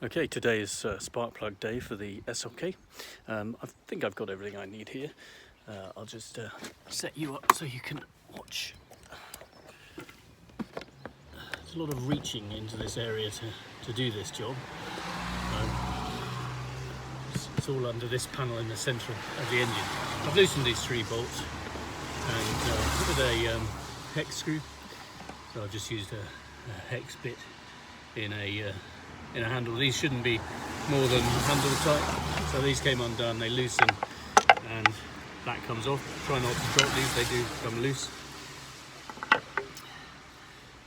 Okay, today is spark plug day for the SLK. I think I've got everything I need here. I'll just set you up so you can watch. There's a lot of reaching into this area to do this job. It's all under this panel in the centre of the engine. I've loosened these 3 bolts and with a hex screw. So I've just used a hex bit in a handle. These shouldn't be more than handle tight, so these came undone, they loosen and that comes off. Try not to drop these, they do come loose.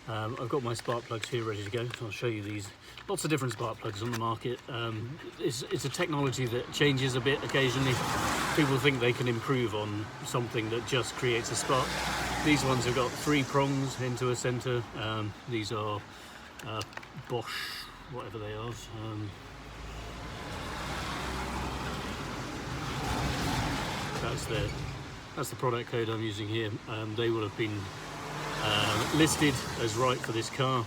I've got my spark plugs here ready to go, so I'll show you these. Lots of different spark plugs on the market. It's a technology that changes a bit occasionally. People think they can improve on something that just creates a spark. These ones have got 3 prongs into a centre. These are Bosch, whatever they are. That's the product code I'm using here. They will have been listed as right for this car.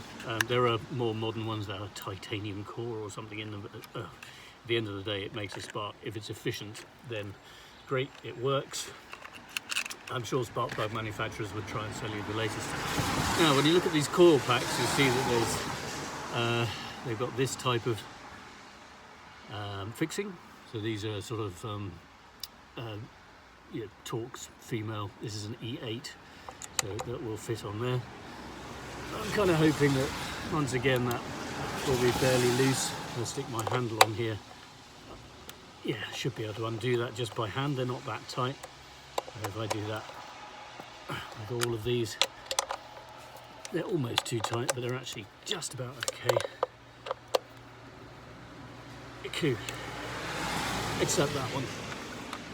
There are more modern ones that are titanium core or something in them, but at the end of the day it makes a spark. If it's efficient, then great, it works. I'm sure spark plug manufacturers would try and sell you the latest. Now when you look at these coil packs, you see that there's they've got this type of fixing. So these are sort of Torx female. This is an E8, so that will fit on there. I'm kind of hoping that once again that will be fairly loose. I'll stick my handle on here. Yeah, should be able to undo that just by hand. They're not that tight. So if I do that with all of these, they're almost too tight, but they're actually just about okay. Cool. Except that one,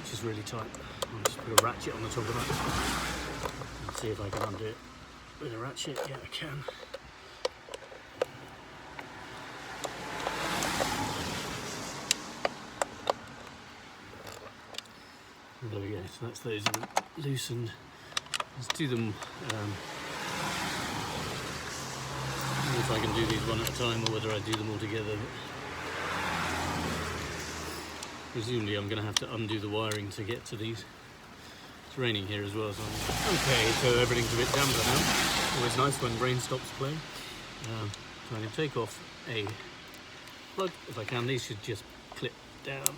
which is really tight. I'll just put a ratchet on the top of that and see if I can undo it with a ratchet. Yeah, I can. There we go. So that's those loosened. Let's do them. If I can do these one at a time or whether I do them all together. Presumably I'm going to have to undo the wiring to get to these. It's raining here as well, so okay, so everything's a bit damper now. Always nice when rain stops playing. So I'm going to take off a plug if I can. These should just clip down,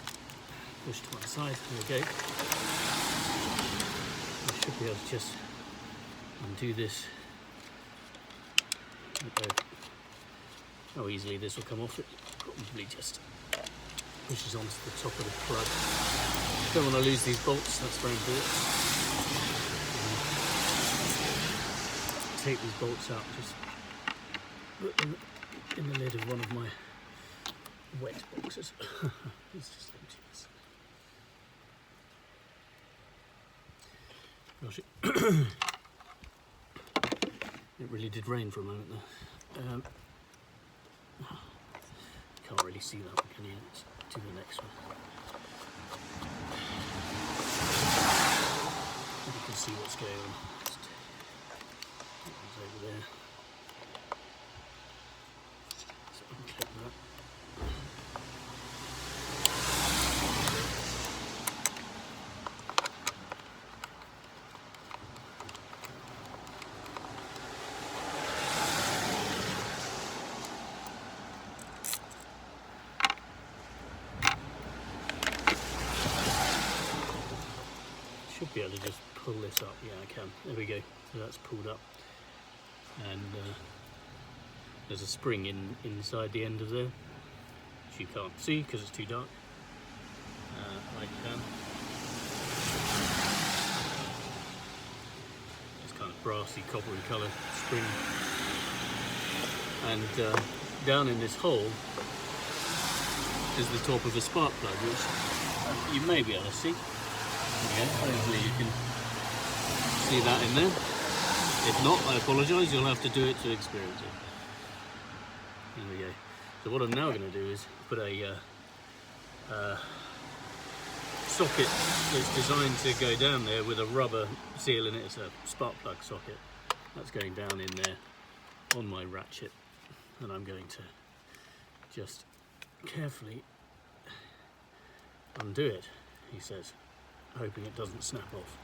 push to one side. There we go. I should be able to just undo this. How easily this will come off. It probably just pushes onto the top of the plug. Don't want to lose these bolts, that's very important. Take these bolts out, just put them in the lid of one of my wet boxes. It's just empty. Gosh, it really did rain for a moment there. Can't really see that one, can you? Let's do the next one. You can see what's going on. Just that one's over there. So unclip that. Should be able to just pull this up. Yeah, I can. There we go. So that's pulled up, and there's a spring inside the end of there, which you can't see because it's too dark. I can. It's kind of brassy, coppery colour spring, and down in this hole is the top of a spark plug, which you may be able to see. Yeah, hopefully you can see that in there. If not, I apologise, you'll have to do it to experience it. There we go. So what I'm now going to do is put a socket that's designed to go down there with a rubber seal in it. It's a spark plug socket. That's going down in there on my ratchet, and I'm going to just carefully undo it, he says, hoping it doesn't snap off.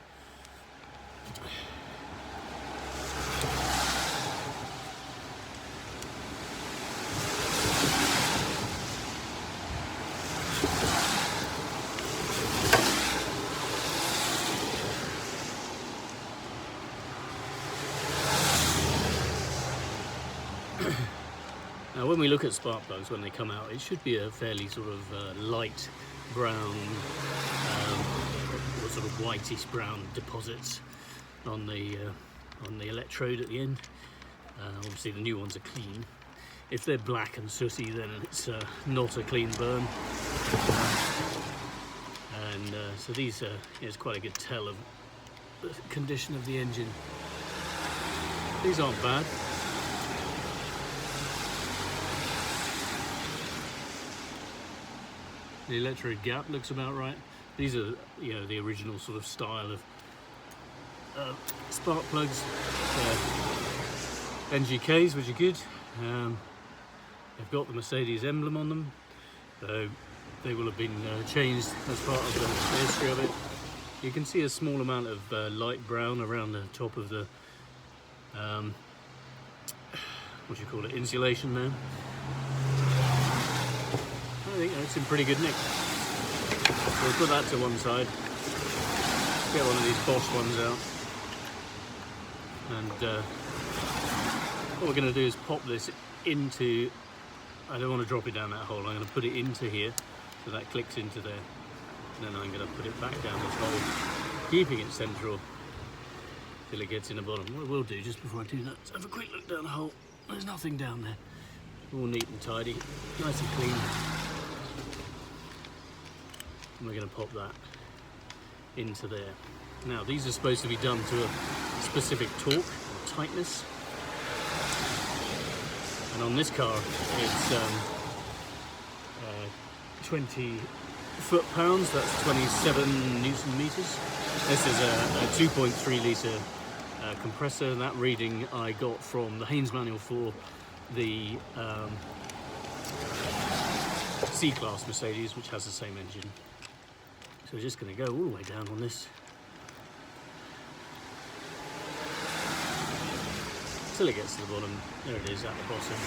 Now, when we look at spark plugs when they come out, it should be a fairly sort of light brown, or sort of whitish brown deposits on the electrode at the end. Obviously, the new ones are clean. If they're black and sooty, then it's not a clean burn. And so these is quite a good tell of the condition of the engine. These aren't bad. The electrode gap looks about right. These are, you know, the original sort of style of spark plugs. NGKs, which are good. They've got the Mercedes emblem on them, so they will have been changed as part of the history of it. You can see a small amount of light brown around the top of the what do you call it, insulation there. I think it's in pretty good nick. We'll put that to one side. Get one of these Bosch ones out. And what we're going to do is pop this into, I don't want to drop it down that hole, I'm going to put it into here so that clicks into there. And then I'm going to put it back down this hole, keeping it central till it gets in the bottom. What I will do just before I do that is have a quick look down the hole. There's nothing down there. All neat and tidy, nice and clean. And we're going to pop that into there. Now, these are supposed to be done to a specific torque or tightness. And on this car, it's 20 foot-pounds, that's 27 Newton meters. This is a 2.3 litre compressor. That reading I got from the Haynes manual for the C-Class Mercedes, which has the same engine. So we're just going to go all the way down on this till it gets to the bottom. There it is at the bottom.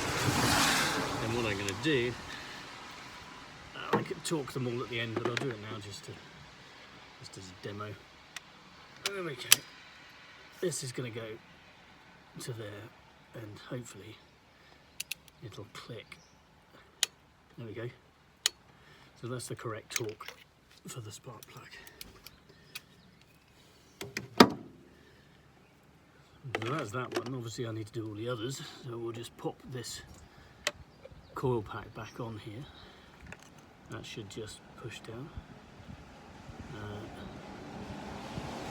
And what I'm going to do, I could torque them all at the end, but I'll do it now just as a demo. There we go. This is going to go to there, and hopefully it'll click. There we go. So that's the correct torque for the spark plug. So that's that one. Obviously I need to do all the others, so we'll just pop this coil pack back on here. That should just push down.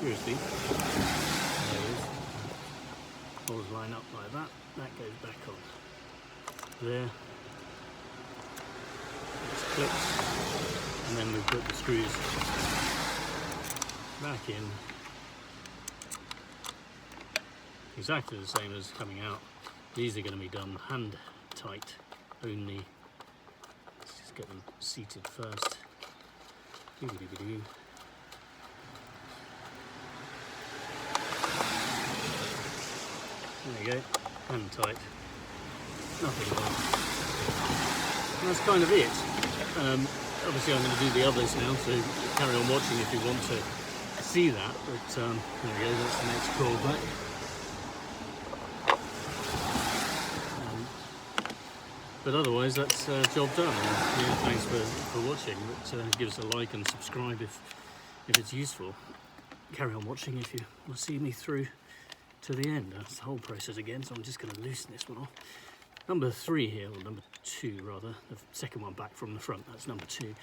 Seriously, there it is. Holes line up like that. That goes back on there. It's clipped, and then we put the screws back in. Exactly the same as coming out. These are going to be done hand tight only. Let's just get them seated first. There you go, hand tight. Nothing more. And that's kind of it. Obviously I'm going to do the others now, so carry on watching if you want to see that. But there we go, that's the next coil back. But otherwise, that's job done. And, yeah, thanks for watching. But give us a like and subscribe if it's useful. Carry on watching if you want to see me through to the end. That's the whole process again. So I'm just going to loosen this one off. Number 3 here, or number 2 rather. The second one back from the front. That's number 2.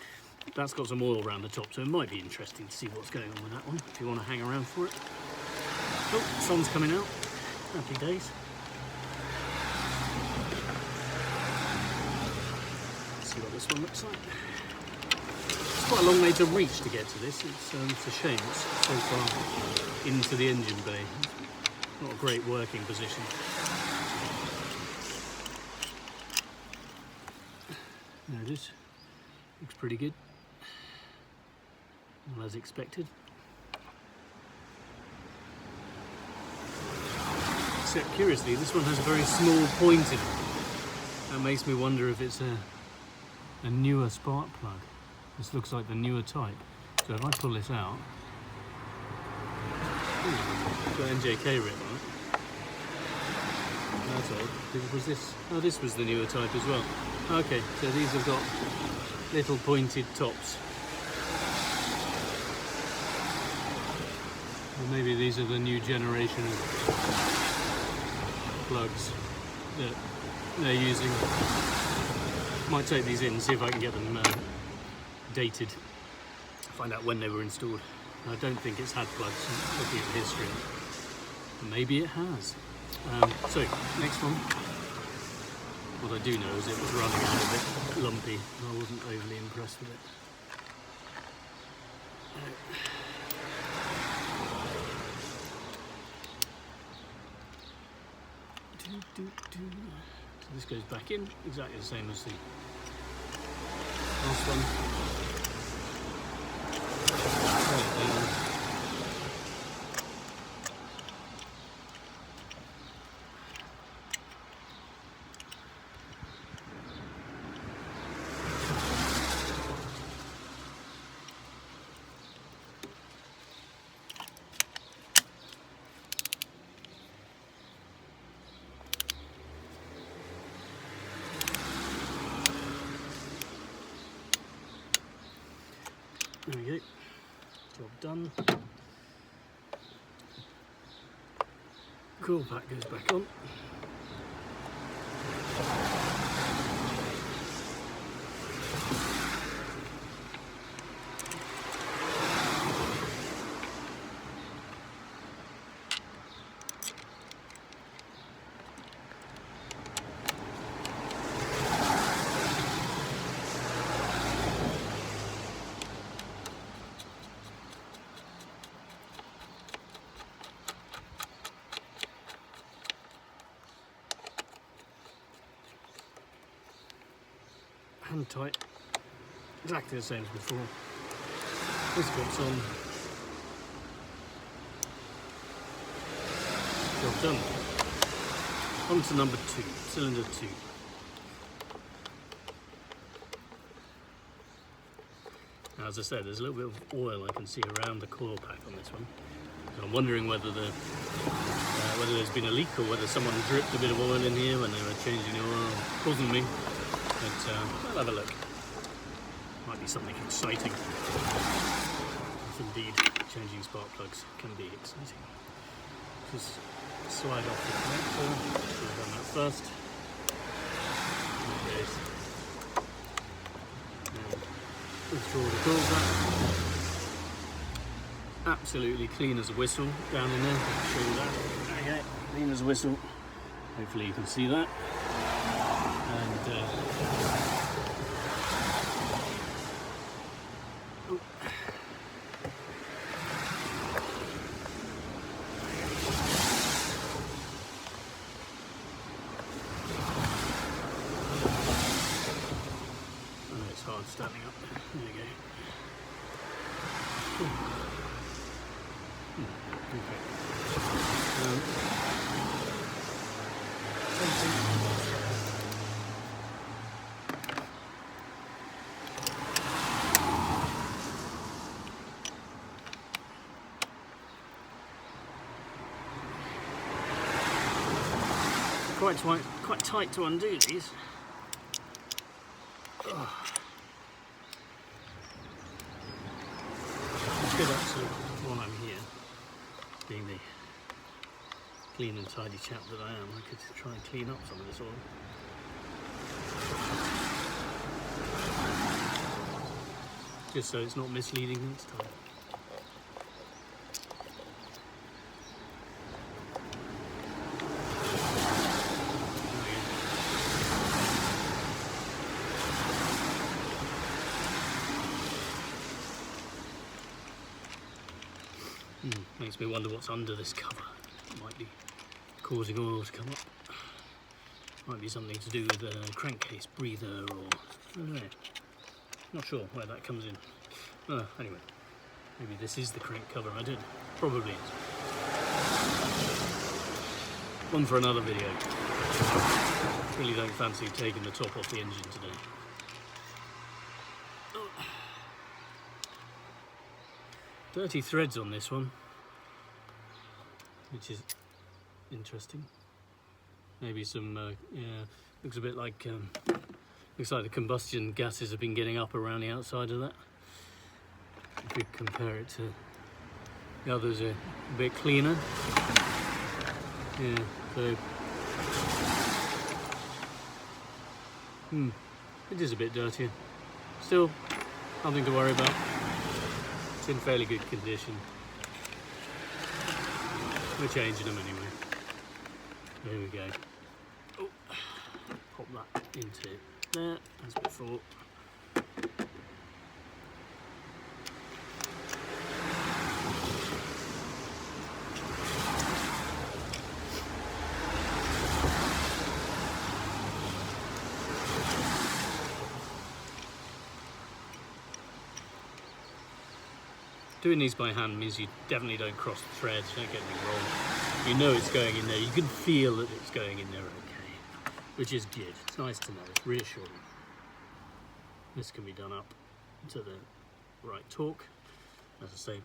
That's got some oil around the top, so it might be interesting to see what's going on with that one. If you want to hang around for it. Oh, sun's coming out. Happy days. What this one looks like. It's quite a long way to reach to get to this. It's a shame it's so far into the engine bay. Not a great working position. There it is. Looks pretty good, well, as expected. Except curiously, this one has a very small point in it. That makes me wonder if it's a newer spark plug. This looks like the newer type. So if I pull this out, it's got NGK written on it. That's odd. Was this? Oh, this was the newer type as well. Okay, so these have got little pointed tops. Or maybe these are the new generation of plugs that they're using. Might take these in and see if I can get them dated. Find out when they were installed. I don't think it's had plugs, looking at the history. Maybe it has. So, next one. What I do know is it was running out a bit lumpy. I wasn't overly impressed with it. So this goes back in, exactly the same as the last one. There we go, job done. Cool pack goes back on. Hand tight, exactly the same as before. This clips on. Job done. On to number 2, cylinder 2. Now, as I said, there's a little bit of oil I can see around the coil pack on this one. So I'm wondering whether whether there's been a leak or whether someone dripped a bit of oil in here when they were changing the oil. Wasn't me. But I'll have a look. Might be something exciting. If indeed changing spark plugs can be exciting. Just slide off the connector. Should have done that first. There it is. Withdraw the coil back. Absolutely clean as a whistle down in there. I'll show you that. Okay, clean as a whistle. Hopefully you can see that. And it's hard standing up. There you go. Quite tight to undo these. I could actually, while I'm here, being the clean and tidy chap that I am, I could try and clean up some of this oil. Just so it's not misleading next time. Makes me wonder what's under this cover. It might be causing oil to come up. Might be something to do with a crankcase breather or I don't know. Not sure where that comes in. Anyway, maybe this is the crank cover. I don't know. Probably is. One for another video. Really don't fancy taking the top off the engine today. Dirty threads on this one, which is interesting. Maybe some, yeah, looks a bit like, looks like the combustion gases have been getting up around the outside of that. If we compare it to the others, are a bit cleaner. Yeah, so it is a bit dirtier. Still, nothing to worry about. It's in fairly good condition. We're changing them anyway. There we go. Oh, pop that into there as before. Doing these by hand means you definitely don't cross the threads, don't get me wrong. You know it's going in there, you can feel that it's going in there okay, which is good. It's nice to know, it's reassuring. This can be done up to the right torque. As I say,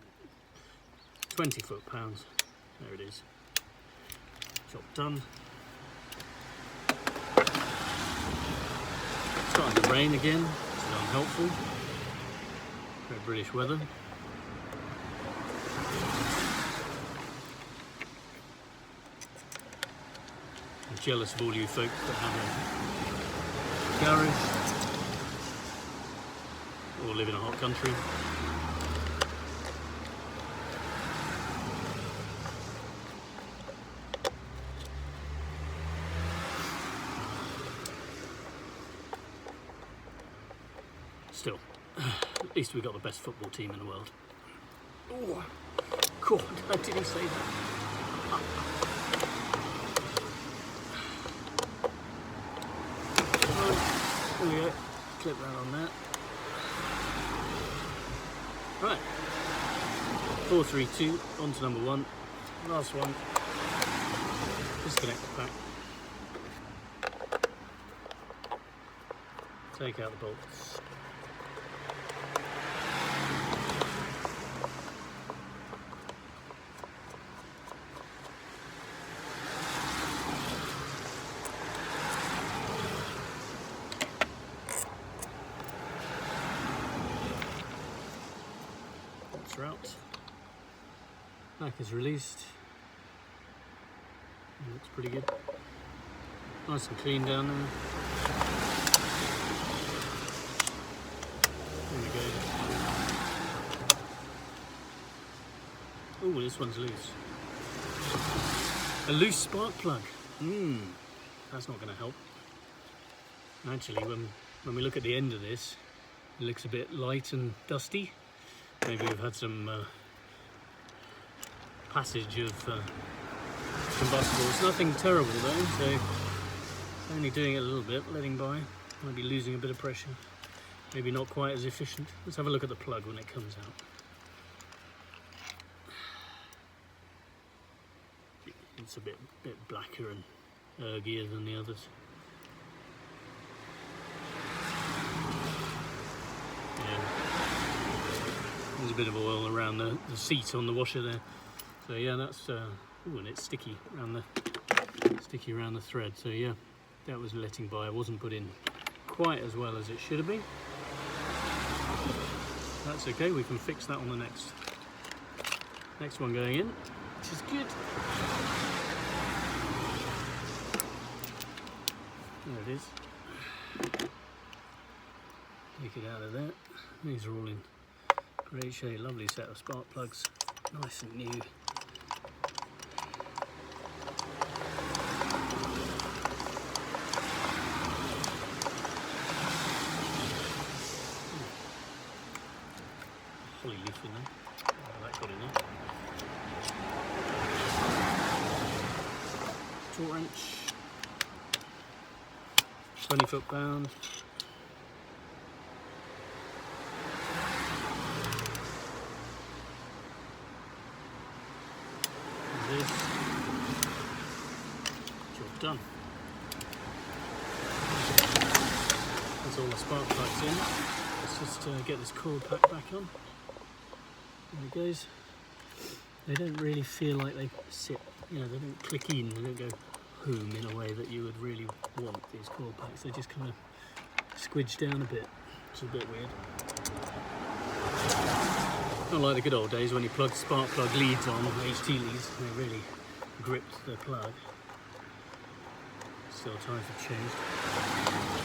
20 foot-pounds, there it is. Job done. It's starting to rain again, which is unhelpful. Very British weather. I'm jealous of all you folk that have a garage or live in a hot country. Still, at least we've got the best football team in the world. Oh, God, how did he say that? There we go, clip that on that. Right, 4, 3, 2, on to number 1. Last one, disconnect the pack. Take out the bolts. Out. Back is released. It looks pretty good. Nice and clean down there. There we go. Oh, this one's loose. A loose spark plug. That's not going to help. Actually, when we look at the end of this, it looks a bit light and dusty. Maybe we've had some passage of combustibles. Nothing terrible though, so only doing it a little bit, letting by. Might be losing a bit of pressure. Maybe not quite as efficient. Let's have a look at the plug when it comes out. It's a bit blacker and ergier than the others. There's a bit of oil around the seat on the washer there, so yeah, that's ooh, and it's sticky around the thread. So yeah, that was letting by. It wasn't put in quite as well as it should have been. That's okay. We can fix that on the next one going in, which is good. There it is. Take it out of there. These are all in great shape, lovely set of spark plugs, nice and new. Holly leaf in there, that got in there. Torque wrench, 20 foot-pound. done. That's all the spark plugs in. Let's just get this cord pack back on. There it goes. They don't really feel like they sit, you know, they don't click in, they don't go home in a way that you would really want these cord packs. They just kind of squidge down a bit, which is a bit weird. Not like the good old days when you plug spark plug leads on, HT leads, and they really gripped the plug. Still time for change.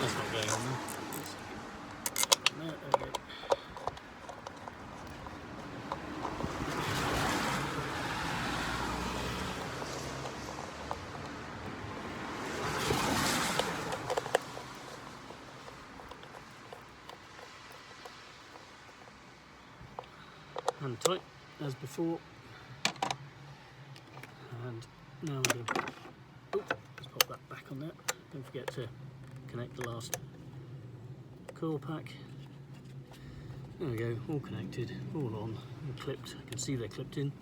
That's not going on there. There we go. Hand tight as before, and now we're going to, let's pop that back on there. Don't forget to connect the last coil pack. There we go, all connected, all on, all clipped. You can see they're clipped in.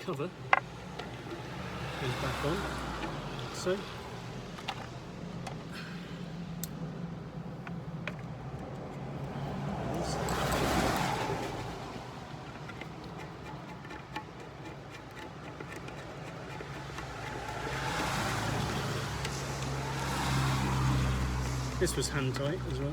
Cover goes back on, like so. This was hand tight as well.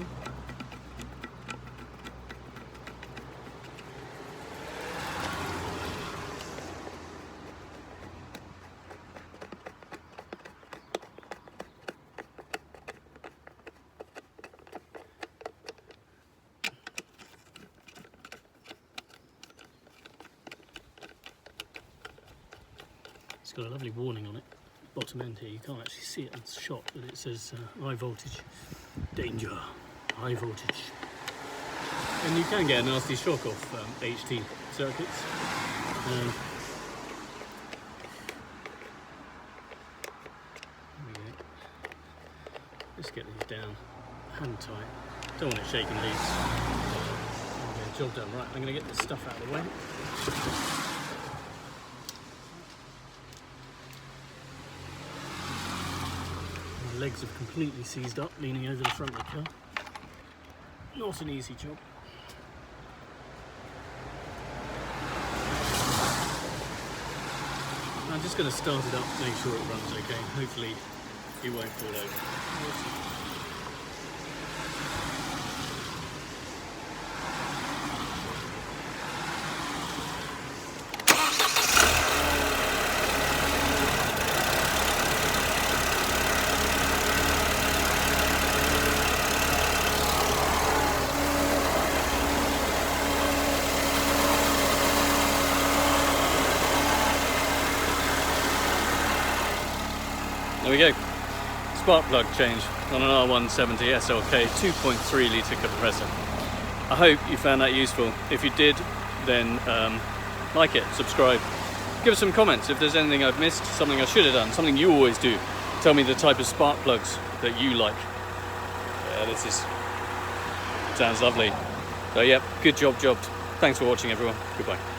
It's got a lovely warning on it. Bottom end here, you can't actually see it on shot, but it says high voltage, danger, high voltage. And you can get a nasty shock off HT circuits. There we go. Let's get these down, hand tight. Don't want it shaking these. Okay, job done. Right, I'm going to get this stuff out of the way. Legs have completely seized up, leaning over the front of the car. Not an easy job. I'm just going to start it up, make sure it runs okay. Hopefully it won't fall over. There we go, spark plug change on an R170 SLK 2.3 litre compressor. I hope you found that useful. If you did, then like it, subscribe. Give us some comments if there's anything I've missed, something I should have done, something you always do. Tell me the type of spark plugs that you like. Sounds lovely. So yeah, good job jobbed. Thanks for watching everyone, goodbye.